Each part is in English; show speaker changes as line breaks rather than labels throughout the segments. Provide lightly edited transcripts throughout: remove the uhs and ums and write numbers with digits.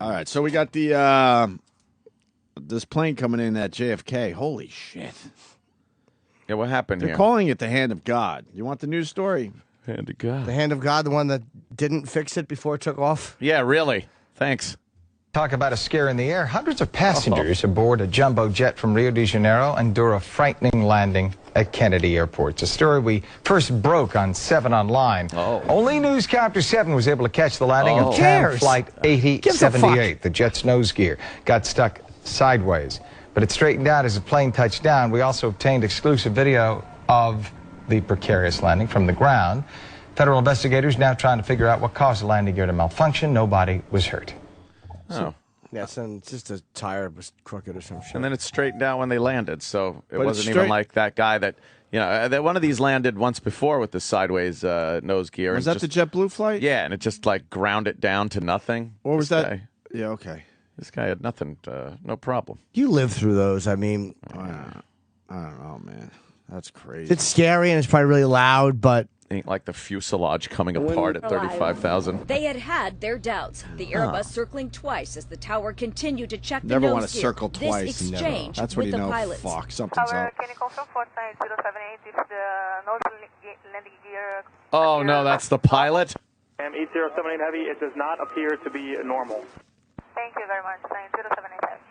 All right, so we got the this plane coming in at JFK. Holy shit.
Yeah, what happened
They're
here?
calling it the hand of God. You want the news story?
Hand of God.
The hand of God, the one that didn't fix it before it took off?
Yeah, really. Thanks.
Talk about a scare in the air. Hundreds of passengers aboard a jumbo jet from Rio de Janeiro endure a frightening landing at Kennedy Airport. It's a story we first broke on 7 Online. Only Newscapter 7 was able to catch the landing of TAM Flight 8078. The jet's nose gear got stuck sideways, but it straightened out as the plane touched down. We also obtained exclusive video of the precarious landing from the ground. Federal investigators now trying to figure out what caused the landing gear to malfunction. Nobody was hurt.
Oh.
Yeah, so just a tire was crooked or some shit.
And then it straightened out when they landed, so it wasn't even like that guy that, you know, that one of these landed once before with the sideways nose gear.
Was that the JetBlue flight?
Yeah, and it just like ground it down to nothing.
Or was that? Yeah, okay.
This guy had nothing, no problem.
You live through those. I mean,
I don't know, man. That's crazy.
it's scary and it's probably really loud, but
Ain't like the fuselage coming apart at 35,000.
They had their doubts. The Airbus circling twice as the tower continued to check the
Never
nose
want to
gear.
circle twice.
This exchange
That's when
with
you
the
know,
pilots.
fuck, something's up.
Can you confirm 49078 if the nose landing gear...
Oh, no, that's the pilot?
8078 Heavy, it does not appear to be normal.
Thank you very much. 9078 Heavy.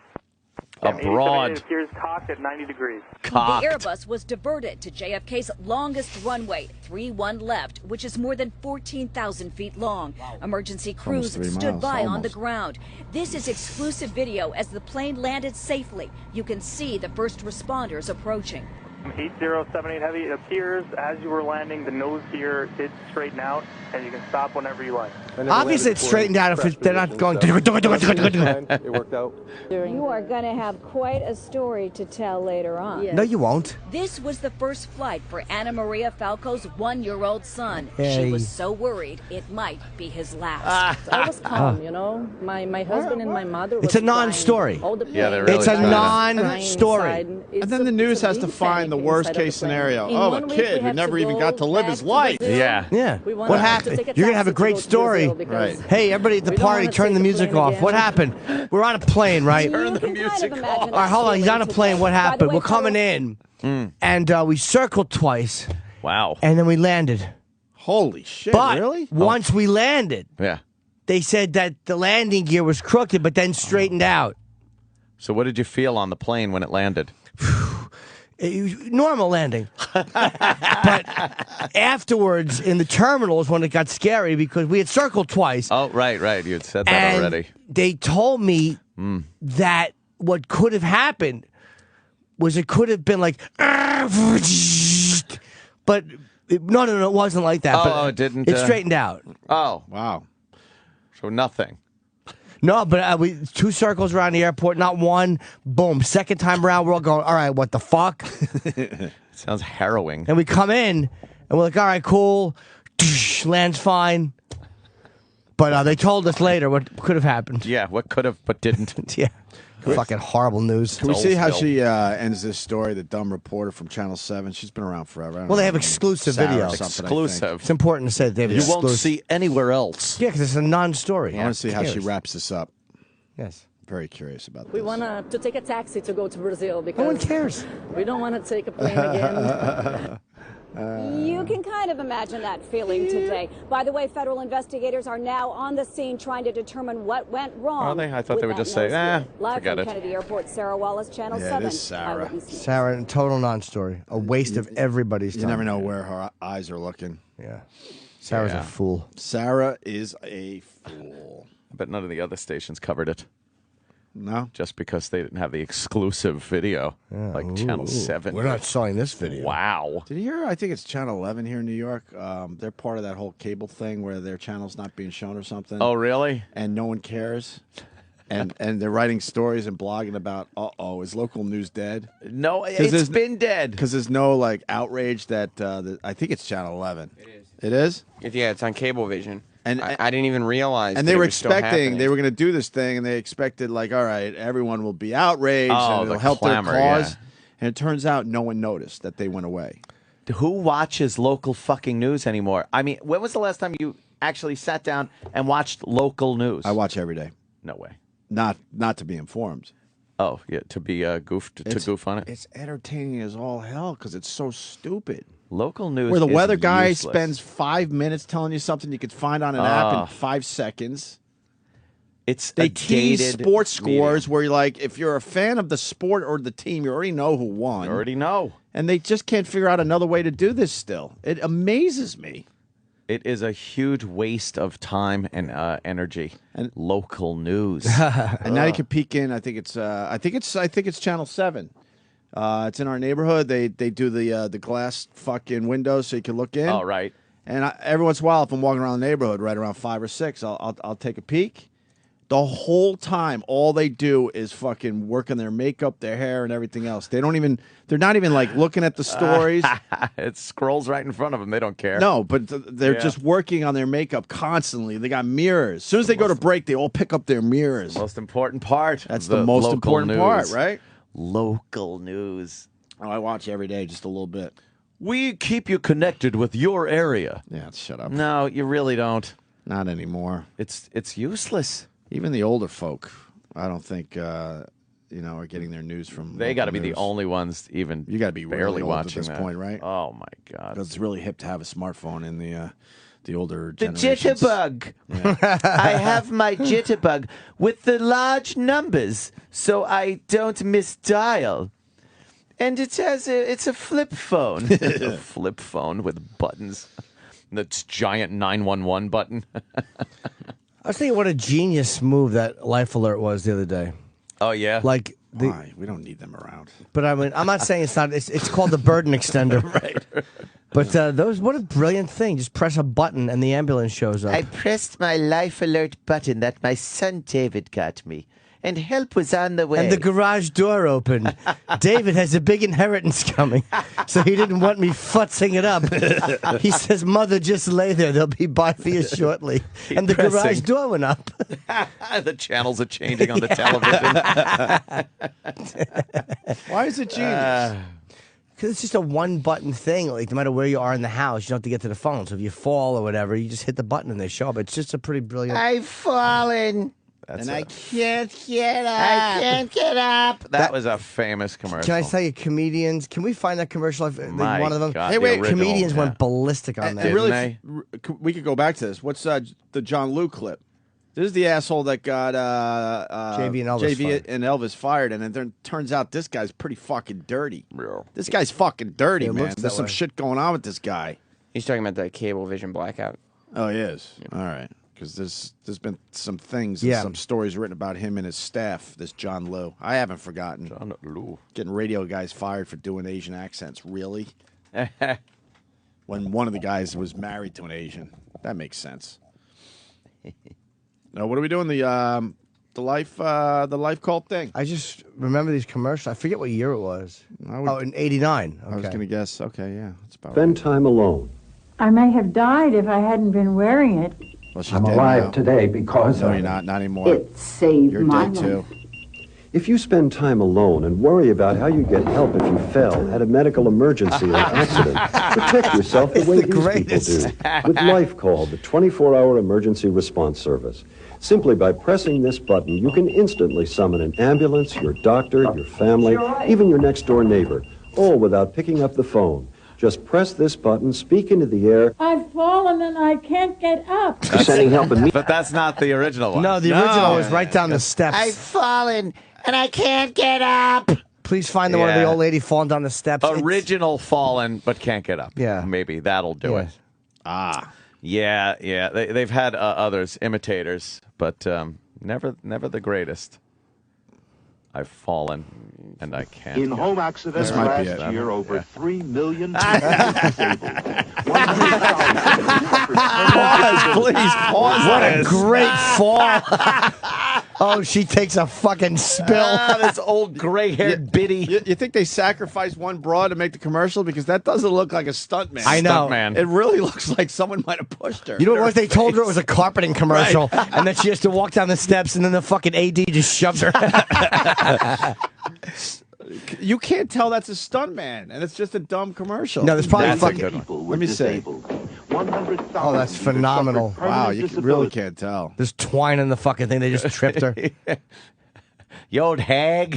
Abroad.
It appears cocked at 90 degrees.
Cocked.
The Airbus was diverted to JFK's longest runway, 31 left, which is more than 14,000 feet long. Emergency crews stood by on the ground. This is exclusive video as the plane landed safely. You can see the first responders approaching.
8078 Heavy, it appears as you were landing, the nose gear did straighten out, and you can stop whenever you like.
obviously it's straightened out if they're not going.
It worked out.
You are going to have quite a story to tell later on.
No, you won't.
This was the first flight for Anna Maria Falco's 1-year-old son.
Hey.
She was so worried it might be his last.
I was calm, you know. My husband and my mother.
It's a non-story.
Yeah, they're really
It's a
trying to-
non-story.
And then the news has to find the worst case scenario. Oh, a kid who never even got to live his life.
Yeah.
Yeah. What happened? You're going to have a great story.
Right.
Hey, everybody at the party, turn the music off. What happened? We're on a plane, right?
Turn the music off.
All right, hold on. He's on a plane. What happened? We're coming in, and we circled twice,
Wow.
and then we landed.
Holy shit,
But
really?
once we landed,
Yeah.
they said that the landing gear was crooked, but then straightened out.
So what did you feel on the plane when it landed?
Normal landing. But afterwards, in the terminal is when it got scary because we had circled twice.
Oh, right. You had said that
And
already.
they told me that what could have happened was it could have been like, but no, it wasn't like that.
Oh,
but
it didn't,
It straightened out.
Oh,
Wow.
so nothing.
No, but we 2 circles around the airport, not one. Boom. Second time around, we're all going, all right, what the fuck?
Sounds harrowing.
And we come in, and we're like, all right, cool. Lands fine. But they told us later what could have happened.
Yeah, what could have but didn't.
Yeah. Fucking horrible news.
Can we see how she ends this story? The dumb reporter from Channel 7. She's been around forever. I don't
Well, they
know
have
her name.
exclusive
Sarah
video.
or something, I think.
Exclusive.
It's important to say that they have
You
exclusive.
won't see anywhere else.
Yeah, because it's a non-story.
I want to see how she wraps this up.
Yes.
Very curious about this.
We want to take a taxi to go to Brazil because
No one cares.
we don't want to take a plane again. You can kind of imagine that feeling today. By the way, federal investigators are now on the scene trying to determine what went wrong.
Are they? I thought
with
they would
that
just say,
nose gear. Live
forget
from
it.
Kennedy Airport, Sarah Wallace, Channel
Yeah,
7.
it is Sarah.
Eyewitness News.
Sarah, total non-story. A waste of everybody's time.
You never know where her eyes are looking.
Yeah. Sarah's
Yeah.
a fool.
Sarah is a fool.
But none of the other stations covered it.
No?
Just because they didn't have the exclusive video, like Channel 7.
We're not showing this video.
Wow.
Did you hear? I think it's Channel 11 here in New York. They're part of that whole cable thing where their channel's not being shown or something.
Oh, really?
And no one cares. And they're writing stories and blogging about, is local news dead?
No,
there's-
it's been dead.
Because there's no, like, outrage that, I think it's Channel 11. It is. It is?
Yeah, it's on Cablevision.
And
I didn't even realize.
And
that
they
it
were
was still
expecting,
happening.
they were going to do this thing, and they expected, like, all right, everyone will be outraged,
Oh,
and it'll
the
help
clamor,
their cause.
yeah.
And it turns out no one noticed that they went away.
Who watches local fucking news anymore? I mean, when was the last time you actually sat down and watched local news?
I watch every day.
No way.
Not to be informed.
Oh, yeah, to be goofed, to goof on it?
It's entertaining as all hell because it's so stupid.
Local news
Where the
is
weather guy
useless.
spends 5 minutes telling you something you could find on an app in 5 seconds. They tease sports scores where you're like, if you're a fan of the sport or the team, you already know who won.
You already know.
And they just can't figure out another way to do this still. It amazes me.
It is a huge waste of time and energy. And local news.
And now you can peek in. I think it's Channel 7. It's in our neighborhood. They do the glass fucking windows so you can look in.
Oh, right.
And every once in a while, if I'm walking around the neighborhood, right around 5 or 6, I'll take a peek. The whole time, all they do is fucking work on their makeup, their hair, and everything else. They're not even like looking at the stories.
It scrolls right in front of them. They don't care.
No, but they're just working on their makeup constantly. They got mirrors. As soon as they go to break, they all pick up their mirrors.
Most important part.
That's the most important part, right?
Local news.
Oh, I watch every day, just a little bit.
We keep you connected with your area.
Yeah, shut up.
No, you really don't.
Not anymore.
It's useless.
Even the older folk, I don't think, are getting their news from.
They got to be
news.
the only ones even.
You got to be
barely
really old
watching
at this
that.
point, right?
Oh my God!
Because it's really hip to have a smartphone in the older
The
generations.
jitterbug.
Yeah.
I have my jitterbug with the large numbers, so I don't misdial. And it's a flip phone.
A flip phone with buttons. That's giant 911 button.
I was thinking what a genius move that Life Alert was the other day.
Oh yeah,
like
Why? We don't need them around.
But I mean, I'm not saying it's not. It's called the burden extender,
right?
But what a brilliant thing! Just press a button and the ambulance shows up.
I pressed my Life Alert button that my son David got me, and help was on the way.
And the garage door opened. David has a big inheritance coming, so he didn't want me futzing it up. He says, "Mother, just lay there. They'll be by for you shortly." And the garage door went up.
The channels are changing on the television.
Why is it genius?
Because it's just a one-button thing. Like, no matter where you are in the house, you don't have to get to the phone. So if you fall or whatever, you just hit the button and they show up. It's just a pretty brilliant...
I've fallen.
I can't get up.
I can't get up.
That was a famous commercial.
Can I tell you, comedians... Can we find that commercial?
My
one of them.
God,
Hey, wait,
the original,
comedians
yeah.
went ballistic on that.
Really, we could go back to this. What's the John Lou clip? This is the asshole that got
JV and Elvis fired.
and Elvis fired, and it turns out this guy's pretty fucking dirty.
Real.
This guy's fucking dirty,
Yeah, it
man.
looks that
There's some
way.
shit going on with this guy.
He's talking about the Cablevision blackout.
Oh, he is? All right. Because there's been some things,
Yeah.
and some stories written about him and his staff, this John Lou. I haven't forgotten.
John Lou.
Getting radio guys fired for doing Asian accents. Really? When one of the guys was married to an Asian. That makes sense. Now, what are we doing? The life cult thing.
I just remember these commercials. I forget what year it was.
I would-
In '89.
I was
Okay.
going to guess. Okay, yeah. That's about
Spend time alone.
I may have died if I hadn't been wearing it.
Well, she's
I'm
dead
alive
now.
today because
No,
of
you're not. Not anymore.
It saved
You're
my
dead,
life.
too.
If you spend time alone and worry about how you get help if you fell, had a medical emergency or accident, protect yourself the
It's
way
the
these people
greatest.
do. With Life Call, the 24-hour emergency response service. Simply by pressing this button, you can instantly summon an ambulance, your doctor, your family, even your next-door neighbor, all without picking up the phone. Just press this button, speak into the air.
I've fallen and I can't get up.
Sending help immediately.
But that's not the original one.
No, the original was right down the steps.
I've fallen and I can't get up.
Please find the one of the
Yeah.
old lady falling down the steps.
Original fallen, but can't get up.
Yeah.
Maybe that'll do
Yeah.
it. Ah. Yeah. They've had others, imitators, but never the greatest. I've fallen, and I can't.
In
get
home
up.
accidents
This might be
last
it.
year, over
Yeah.
3 million people were disabled. 100,000
Pause, please. Pause.
What a
this.
great fall. Oh, she takes a fucking spill.
This old gray-haired biddy.
You think they sacrificed one broad to make the commercial? Because that doesn't look like a stuntman.
I know.
Stuntman.
It really looks like someone might have pushed her.
You know what? They told her it was a carpeting commercial, and then she has to walk down the steps, and then the fucking AD just shoves her.
You can't tell that's a stuntman, and it's just a dumb commercial.
No, there's probably
That's a
fucking.
good one.
people were
Let me see.
disabled. 100,000
Oh, that's phenomenal.
Wow, you really can't tell.
There's twine in the fucking thing. They just tripped her.
You old hag.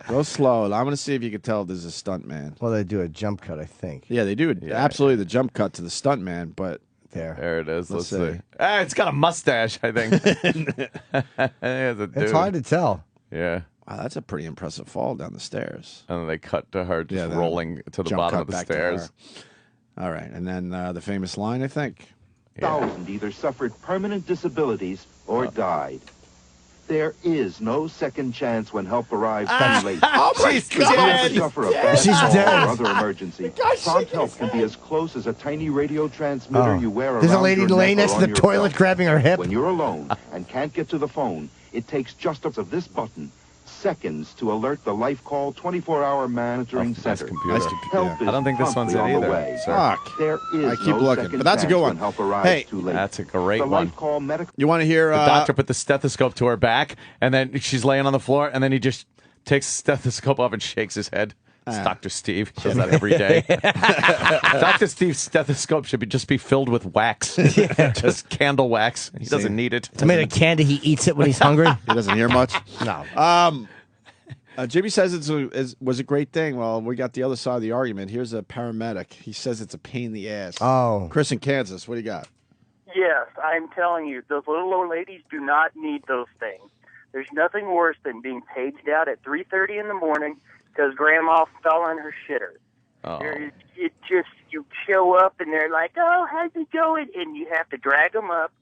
Go slow. I'm going to see if you can tell if there's a stunt man.
Well, they do a jump cut, I think.
Yeah, they do. Absolutely the jump cut to the stunt man, but...
There it is. Let's
see.
see. It's got a mustache, I think.
It's hard to tell.
Yeah.
Wow, that's a pretty impressive fall down the stairs.
And then they cut to her just
then
rolling to the
jump
bottom
cut
of the
back to
stairs.
her. All right, and then the famous line, I think.
Thousand either suffered permanent disabilities or died. There is no second chance when help arrives too late.
Oh my
She's
God!
dead.
Suffer a bad
She's
fall
dead.
or other emergency. Prompt help can be as close as a tiny radio transmitter you wear around
There's a lady
your
laying
neck
next
or
to
on
the
your
toilet
belt.
grabbing her hip.
When you're alone and can't get to the phone, it takes just of this button, seconds, to alert the life call 24-hour monitoring center.
computer.
Help is
I don't think this one's it
promptly on the
either,
way.
sir.
Fuck.
There is
I keep
no
looking,
second
but that's a good
chance
one.
when help arrives
Hey,
too late.
That's a great
the
one.
life call medical.
You want to hear...
The doctor put the stethoscope to her back, and then she's laying on the floor, and then he just takes the stethoscope off and shakes his head. It's Dr. Steve. He does that every day. Dr. Steve's stethoscope should just be filled with wax. Just candle wax. He doesn't need it.
It's made of candy. He eats it when he's hungry.
He doesn't hear much.
No.
Jimmy says it was a great thing. Well, we got the other side of the argument. Here's a paramedic. He says it's a pain in the ass.
Oh.
Chris in Kansas, what do you got?
Yes, I'm telling you, those little old ladies do not need those things. There's nothing worse than being paged out at 3:30 in the morning because Grandma fell on her shitter.
Oh.
It just, you show up and they're like, oh, how's it going? And you have to drag them up.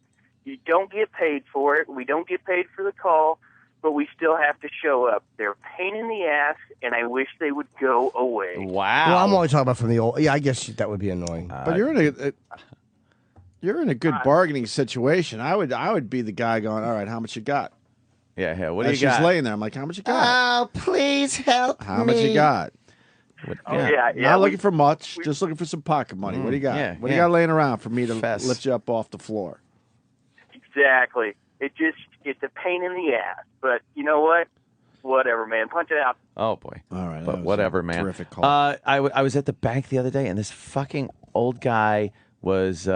You don't get paid for it. We don't get paid for the call, but we still have to show up. They're a pain in the ass, and I wish they would go away.
Wow.
Well, I'm only talking about from the old. Yeah, I guess that would be annoying.
But you're in a good bargaining situation. I would be the guy going, all right, how much you got?
Yeah, what do
As
you got?
she's laying there, I'm like, how much you got?
Oh, please help
How much you got? Not looking for much, just looking for some pocket money. What do you got?
yeah,
What do you got laying around for me to
Fess.
lift you up off the floor?
Exactly. It's a pain in the ass. But you know what? Whatever, man. Punch it out.
Oh, boy.
All right.
But whatever, man.
Terrific call.
I was at the bank the other day, and this fucking old guy was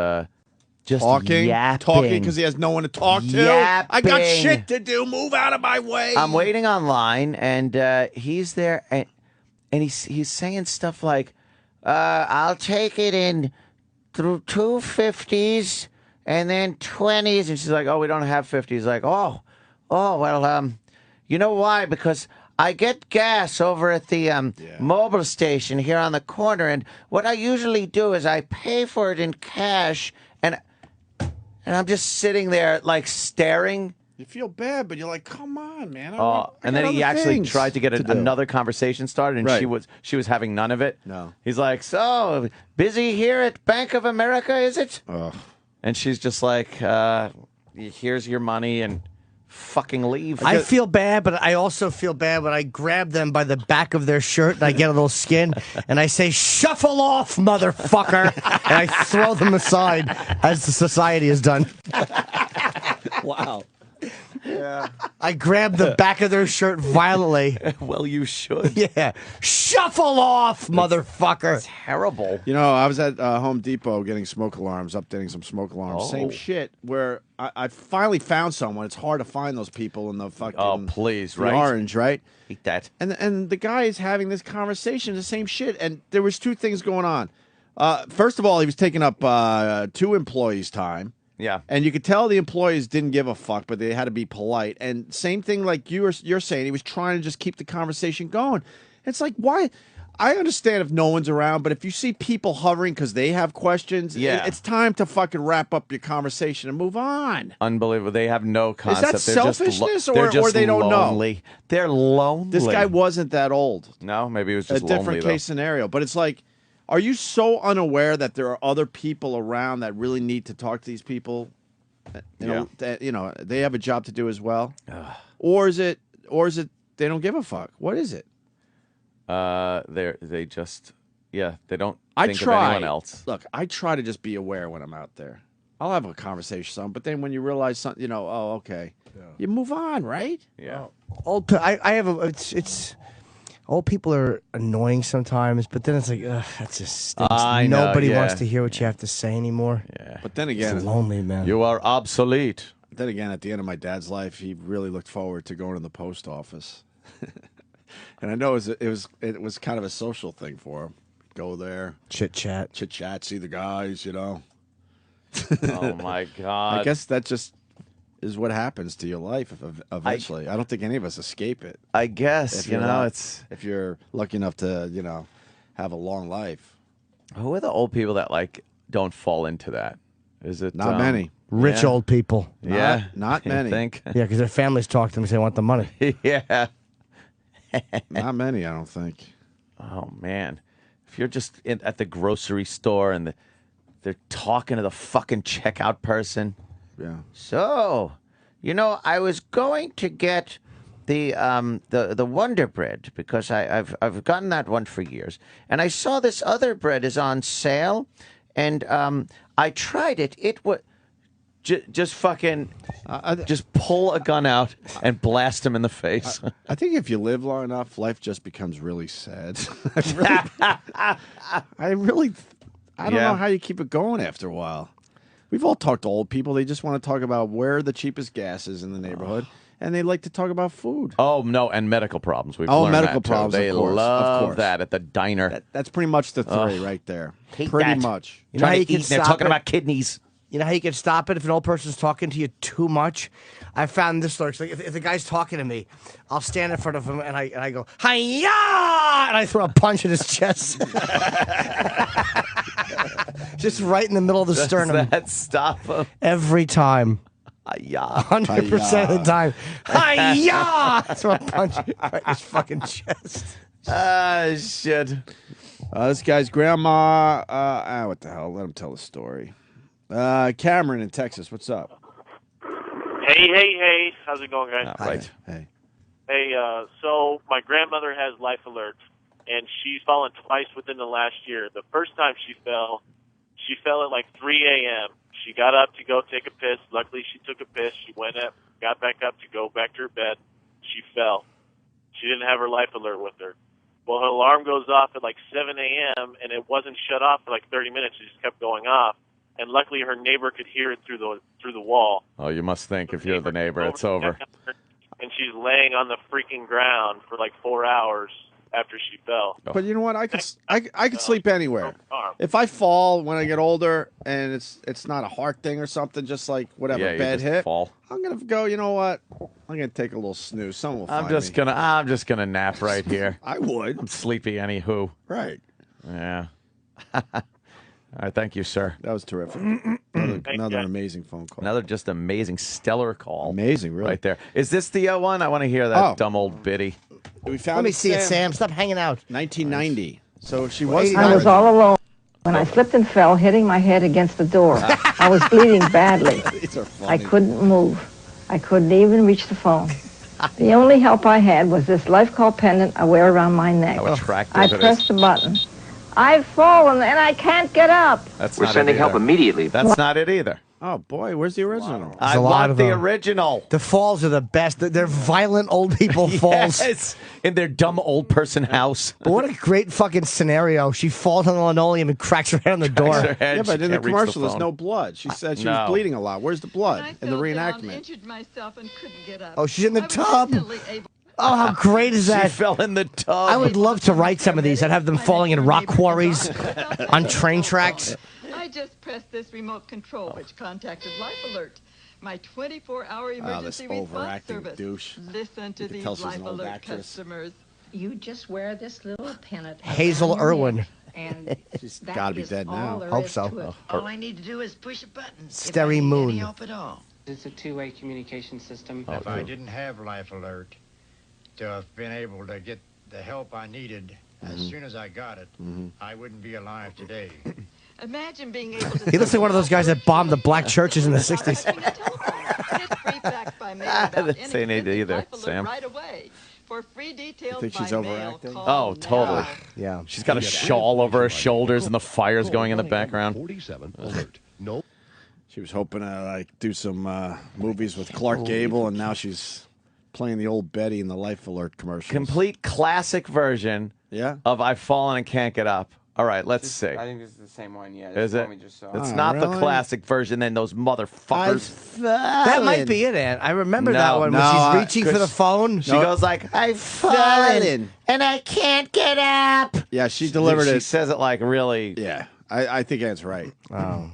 just
talking because he has no one to talk to.
Yapping.
I got shit to do. Move out of my way.
I'm waiting online, and he's there, and he's saying stuff like, "I'll take it in through 2 50s and then 20s," and she's like, "Oh, we don't have 50s." Like, oh, well, you know why? Because I get gas over at the mobile station here on the corner, and what I usually do is I pay for it in cash, and I'm just sitting there like staring.
You feel bad, but you're like, come on, man.
And then he actually tried to get another conversation started, and
Right.
she was having none of it.
No.
He's like, "So busy here at Bank of America, is it?"
Ugh.
And she's just like, "Here's your money," and fucking leave.
I feel bad, but I also feel bad when I grab them by the back of their shirt and I get a little skin and I say, "Shuffle off, motherfucker!" and I throw them aside as the society has done.
Wow. Yeah.
I grab the back of their shirt violently.
Well, you should.
Yeah. Shuffle off, motherfucker.
Terrible.
You know, I was at Home Depot getting smoke alarms, updating some smoke alarms. Same
Oh.
shit. Where I finally found someone. It's hard to find those people in the fucking
Oh, please,
the
right?
orange, right?
Eat that.
And the guy is having this conversation, the same shit. And there was two things going on. First of all, he was taking up 2 employees' time.
Yeah.
And you could tell the employees didn't give a fuck, but they had to be polite. And same thing like you're saying, he was trying to just keep the conversation going. It's like, why? I understand if no one's around, but if you see people hovering because they have questions, it's time to fucking wrap up your conversation and move on.
Unbelievable. They have no concept.
Is that
They're just
selfishness
they're
or
just
they don't
lonely.
know?
They're lonely.
This guy wasn't that old.
No, maybe it was just
a different
lonely,
case scenario. But it's like, are you so unaware that there are other people around that really need to talk to these people? You know, they have a job to do as well. Or is it they don't give a fuck? What is it?
They just they don't
I
think
try.
of anyone else.
Look, I try to just be aware when I'm out there. I'll have a conversation with someone, but then when you realize something, you know, oh, okay, you move on, right?
Yeah.
I have it's Old people are annoying sometimes, but then it's like, ugh, that just stinks.
I know,
Nobody
yeah.
wants to hear what you have to say anymore.
Yeah.
But then again,
it's lonely, man.
You are obsolete.
Then again, at the end of my dad's life, he really looked forward to going to the post office. And I know it was kind of a social thing for him. Go there,
chit chat,
see the guys, you know.
Oh my God!
I guess that just is what happens to your life eventually. I don't think any of us escape it.
I guess it's
if you're lucky enough to have a long life.
Who are the old people that like don't fall into that? Is it
not many?
Rich old people.
Not many.
You think?
Yeah, because their families talk to them because they want the money.
Yeah.
Not many, I don't think.
Oh man, if you're just at the grocery store and they're talking to the fucking checkout person.
Yeah.
So, I was going to get the Wonder Bread because I've gotten that one for years, and I saw this other bread is on sale, and I tried it. It was just fucking just pull a gun out and blast him in the face.
I think if you live long enough, life just becomes really sad. I don't know how you keep it going after a while. We've all talked to old people. They just want to talk about where the cheapest gas is in the neighborhood, and they like to talk about food.
Oh, no, and medical problems. We've learned
medical
that, too.
problems,
They
of course,
love that at the diner.
That's pretty much the three right there. Pretty much.
You know how you can
They're
stop
talking
it?
about kidneys.
You know how you can stop it if an old person's talking to you too much? I found this lurks. Like if the guy's talking to me, I'll stand in front of him and I go, "Hi-ya!" and I throw a punch in his chest. Just right in the middle of the sternum.
Does that stop him?
Every time.
Hi-ya.
100% of the time. Hi-ya! Throw a punch right in his fucking chest.
Shit.
This guy's grandma. What the hell? Let him tell the story. Cameron in Texas, what's up?
Hey. How's it going, guys?
Right. Hey.
Hey, so my grandmother has life alert, and she's fallen twice within the last year. The first time she fell at like 3 a.m. She got up to go take a piss. Luckily, she took a piss. She went up, got back up to go back to her bed. She fell. She didn't have her life alert with her. Well, her alarm goes off at like 7 a.m., and it wasn't shut off for like 30 minutes. It just kept going off. And luckily, her neighbor could hear it through the wall.
Oh, you must think if you're the neighbor, it's over.
And she's laying on the freaking ground for like 4 hours after she fell.
But you know what? I could sleep anywhere. If I fall when I get older and it's not a heart thing or something, just like whatever bad hit,
fall.
I'm gonna go. You know what? I'm gonna take a little snooze. Someone will find me.
I'm just gonna nap right here.
I would.
I'm sleepy anywho.
Right.
Yeah. All right, thank you, sir.
That was terrific. Another amazing phone call.
Another just amazing, stellar call.
Amazing, really.
Right there. Is this the one? I want to hear that dumb old biddy.
We found
Let me see it, Sam. Stop hanging out.
1990. So she was.
I was all alone when I slipped and fell, hitting my head against the door. I was bleeding badly.
These are funny.
I couldn't move. I couldn't even reach the phone. The only help I had was this life call pendant I wear around my neck.
How attractive
I
it is.
pressed the button. I've fallen and I can't get up.
We're sending help immediately. That's not it either.
Oh boy, where's the original?
I want the original.
The falls are the best. They're violent old people falls.
Yes, in their dumb old person house.
But what a great fucking scenario. She falls on the linoleum and cracks her head on the door.
Yeah, but in the commercial, there's no blood. She said she was bleeding a lot. Where's the blood in the reenactment?
Injured myself and couldn't get up.
Oh, she's in the tub. Oh, how great is that?
She fell in the tub.
I would love to write some of these. I'd have them falling in rock quarries on train tracks.
I just pressed this remote control, which contacted Life Alert, my 24-hour emergency response service.
Douche.
Listen to these Life Alert customers.
You just wear this little pennant.
Hazel Irwin.
And
she's got to be dead now.
Hope so.
All I need to do is push a button.
Steri Moon.
Help at all.
It's a two-way communication system.
If I didn't have Life Alert, to have been able to get the help I needed as soon as I got it, I wouldn't be alive today.
Imagine being able to.
He looks like one of those guys that bombed the black churches in the 60s.
This ain't it either, Sam.
Right away. For free details
You think she's overacting?
Oh, totally.
Yeah.
She's got a shawl over her shoulders and the fire's going in the background.
47 alert. No.
She was hoping to do some movies with Clark Gable, and now she's Playing the old Betty in the Life Alert commercials.
Complete classic version of I've fallen and can't get up. All right, let's see.
I think this is the same one. Yeah.
Is it?
We just saw.
It's not the classic version. Then those motherfuckers.
That might be it, Aunt. I remember that one when she's reaching for the phone.
She goes like,
I've fallen and I can't get up.
Yeah, she delivered it.
She says it like really.
Yeah, I think Aunt's right. Oh.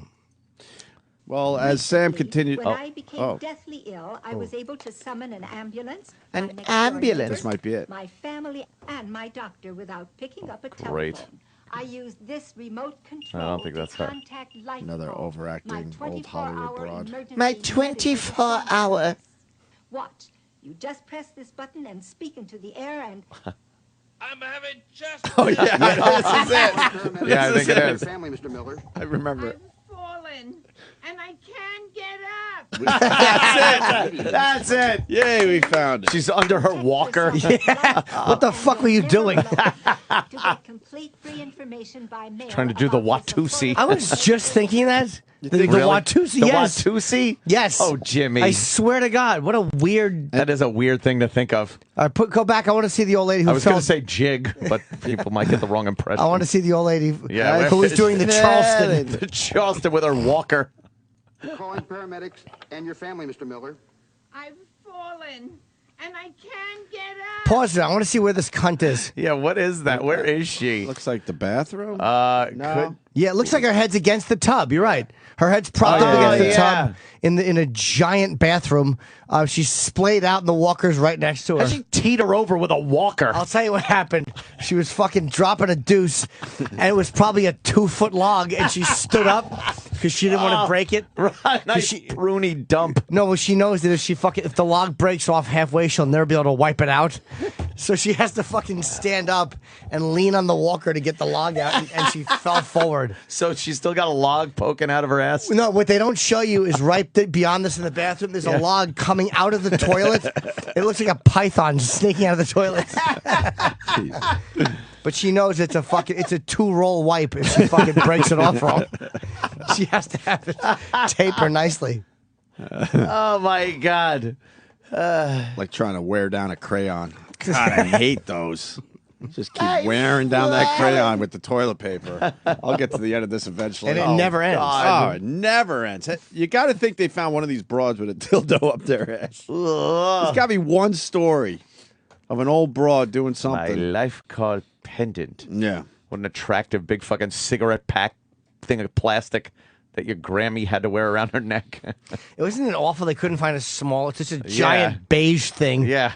Well, as Sam continued.
When I became deathly ill, I was able to summon an ambulance.
An ambulance.
This might be it.
My family and my doctor without picking up a
Great.
telephone. I used this remote control
I don't think that's her.
contact life
Another
call.
overacting old Hollywood broad.
My 24-hour.
Watch. You just press this button and speak into the air and...
I'm having just...
Oh, yeah. This is it.
Yeah, I think it is.
Family, Mr. Miller.
I remember it.
Fallen, and I can't get up.
That's it. That's it.
Yay, we found it.
She's under her walker.
Yeah. What the fuck were you doing?
to get complete free information by mail.
Trying to do the Watusi.
I was just thinking that. The
Really?
Watusi,
The
yes.
Watusi?
Yes.
Oh, Jimmy.
I swear to God, what a weird...
That is a weird thing to think of.
Go back. I want to see the old lady who
I was going
fell...
to say jig, but people might get the wrong impression.
I want to see the old lady
Yeah,
who was doing the Charleston.
The Charleston with her walker.
Calling paramedics and your family, Mr. Miller.
I've fallen, and I can't get up.
Pause it. I want to see where this cunt is.
Yeah, what is that? Where is she?
Looks like the bathroom.
No.
Yeah, it looks like her head's against the tub. You're right. Her head's propped up against the tub in a giant bathroom. She's splayed out, and the walker's right next to her.
How'd she teeter over with a walker?
I'll tell you what happened. She was fucking dropping a deuce, and it was probably a 2-foot log, and she stood up because she didn't want to break it.
Right, nice pruny dump.
No, well, she knows that if the log breaks off halfway, she'll never be able to wipe it out. So she has to fucking stand up and lean on the walker to get the log out, and she fell forward.
So she's still got a log poking out of her ass?
No, what they don't show you is right beyond this in the bathroom, there's a log coming out of the toilet. It looks like a python snaking out of the toilet. But she knows it's a 2-roll wipe if she fucking breaks it off wrong. She has to have it taper nicely.
Oh, my God.
Like trying to wear down a crayon. God, I hate those. Just keep wearing down that crayon with the toilet paper. I'll get to the end of this eventually.
And it never ends.
Oh, it never ends. You got to think they found one of these broads with a dildo up their ass. There's got to be one story of an old broad doing something.
My life called pendant.
Yeah.
What an attractive big fucking cigarette pack thing of plastic that your Grammy had to wear around her neck.
Wasn't it awful they couldn't find a small, it's just a giant beige thing.
Yeah.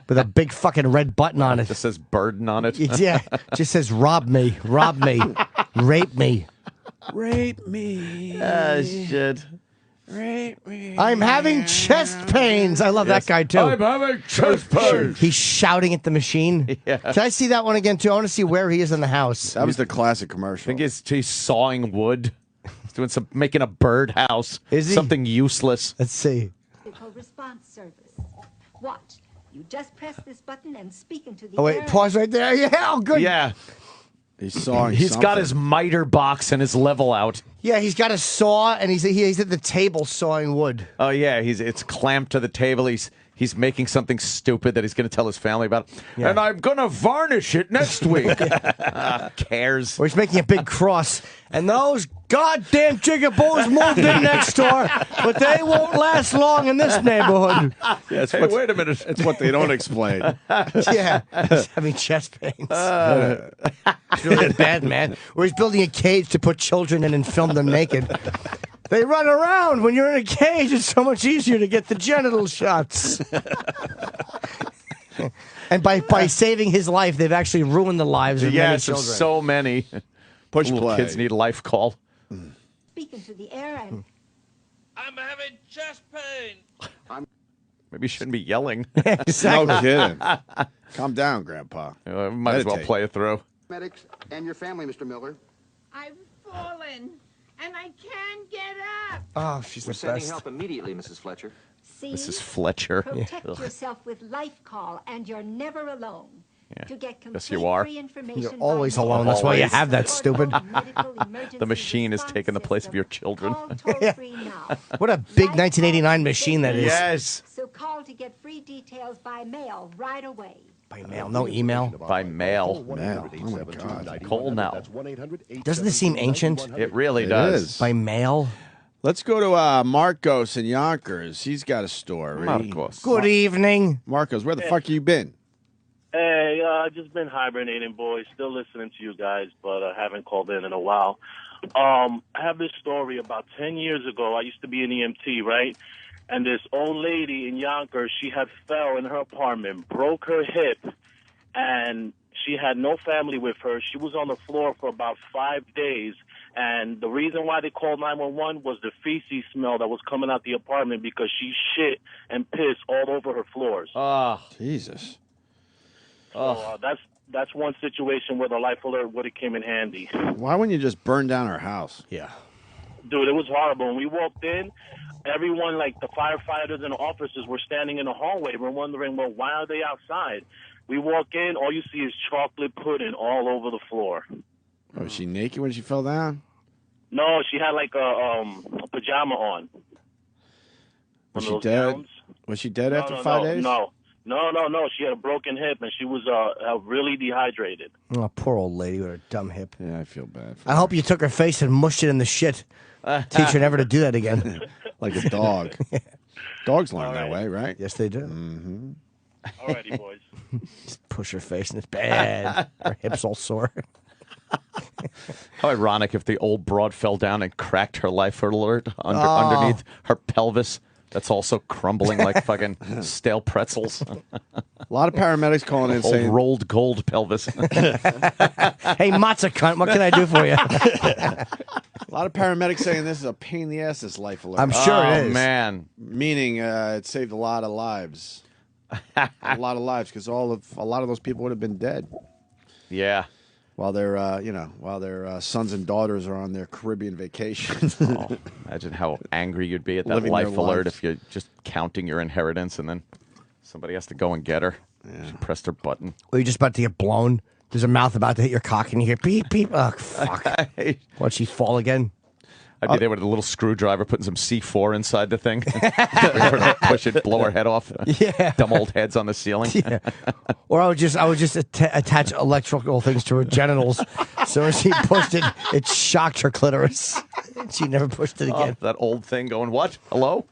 With a big fucking red button on it.
Just says burden on it.
Yeah. Just says rob me, rape me.
Rape me.
Shit.
Rape me.
I'm having chest pains. I love that guy too.
I'm having chest pains.
He's shouting at the machine.
Yeah.
Can I see that one again too? I want to see where he is in the house.
That was the classic commercial.
I think he's sawing wood. He's doing making a birdhouse.
Is he?
Something useless.
Let's see.
Response service. Watch. You just press this button and speak into the
Oh
air.
wait, pause right there. Yeah, oh good.
Yeah.
He's sawing
He's got
something.
his miter box and his level out.
Yeah, he's got a saw and he's at the table sawing wood.
Oh yeah, it's clamped to the table. He's making something stupid that he's going to tell his family about.
Yeah.
And I'm going to varnish it next week. Cares.
Or he's making a big cross. And those goddamn jigaboos moved in next door, but they won't last long in this neighborhood.
Yeah,
Hey, wait a minute.
It's what they don't explain.
Yeah, he's having chest pains. He's really bad, man. Or he's building a cage to put children in and film them naked. They run around. When you're in a cage, it's so much easier to get the genital shots. And by saving his life, they've actually ruined the lives of many
Yes, of
children.
so many.
Push
Little
play.
kids need a life call.
Speak into the air and...
I'm having chest pain.
Maybe you shouldn't be yelling.
Exactly.
No kidding. Calm down, Grandpa.
Might as well
Meditate.
play it through.
Medics and your family, Mr. Miller.
I've fallen, and I can't get up.
Oh, she's the best.
immediately, Mrs. Fletcher.
See?
Mrs. Fletcher.
Protect
Ugh.
yourself with Life Call, and you're never alone.
Yeah.
To get
Yes,
complete
you are.
free information
You're
by
always
mail.
alone. That's why you
Always.
have that stupid.
The machine is taking the place of your children.
Call toll-free now.
What a big 1989 machine that is.
Yes.
So call to get free details by mail right away.
By mail, no email.
By mail.
Mail. Oh my God.
Coal now.
Doesn't this seem ancient?
It really
It
does.
is.
By mail?
Let's go to Marcos in Yonkers. He's got a story.
Marcos.
Good evening.
Marcos, where the fuck you been?
Hey, I've just been hibernating, boys. Still listening to you guys, but I haven't called in a while. I have this story about 10 years ago. I used to be an EMT, right? And this old lady in Yonkers, she had fell in her apartment, broke her hip, and she had no family with her. She was on the floor for about 5 days. And the reason why they called 911 was the feces smell that was coming out the apartment because she shit and pissed all over her floors.
Oh,
Jesus.
So that's one situation where the life alert would have came in handy.
Why wouldn't you just burn down her house?
Yeah.
Dude, it was horrible. When we walked in, everyone, like the firefighters and the officers, were standing in the hallway. We're wondering, well, why are they outside? We walk in, all you see is chocolate pudding all over the floor.
Oh, was she naked when she fell down?
No, she had like a pajama on.
Was
One
she
of those
dead?
gowns.
Was she dead after
no,
5 days?
No. She had a broken hip and she was really dehydrated.
Oh, poor old lady with her dumb hip.
Yeah, I feel bad.
I hope you took her face and mushed it in the shit. Teach her never to do that again.
Like a dog. Dogs learn that way, right?
Yes, they do.
Mm-hmm.
Alrighty, boys.
Just push her face and it's bad. Her hip's all sore.
How ironic if the old broad fell down and cracked her life alert underneath her pelvis. That's also crumbling like fucking stale pretzels.
A lot of paramedics calling in
Old
saying
rolled gold pelvis.
Hey, matzah cunt, what can I do for you?
A lot of paramedics saying this is a pain in the ass, this life alert.
I'm sure it is.
Man.
Meaning it saved a lot of lives. A lot of lives, because a lot of those people would have been dead.
Yeah.
While their sons and daughters are on their Caribbean vacation.
Oh, imagine how angry you'd be at that
Living
life
their
alert
lives.
if you're just counting your inheritance and then somebody has to go and get her. Yeah. She pressed her button.
Or you're just about to get blown. There's a mouth about to hit your cock and you hear beep, beep. Oh, fuck. What'd she fall again?
I'd be there with a little screwdriver putting some C4 inside the thing. Push it, blow her head off.
Yeah.
Dumb old heads on the ceiling.
Yeah. Or I would just attach electrical things to her genitals. So when she pushed it, it shocked her clitoris. She never pushed it again.
Oh, that old thing going, what? Hello?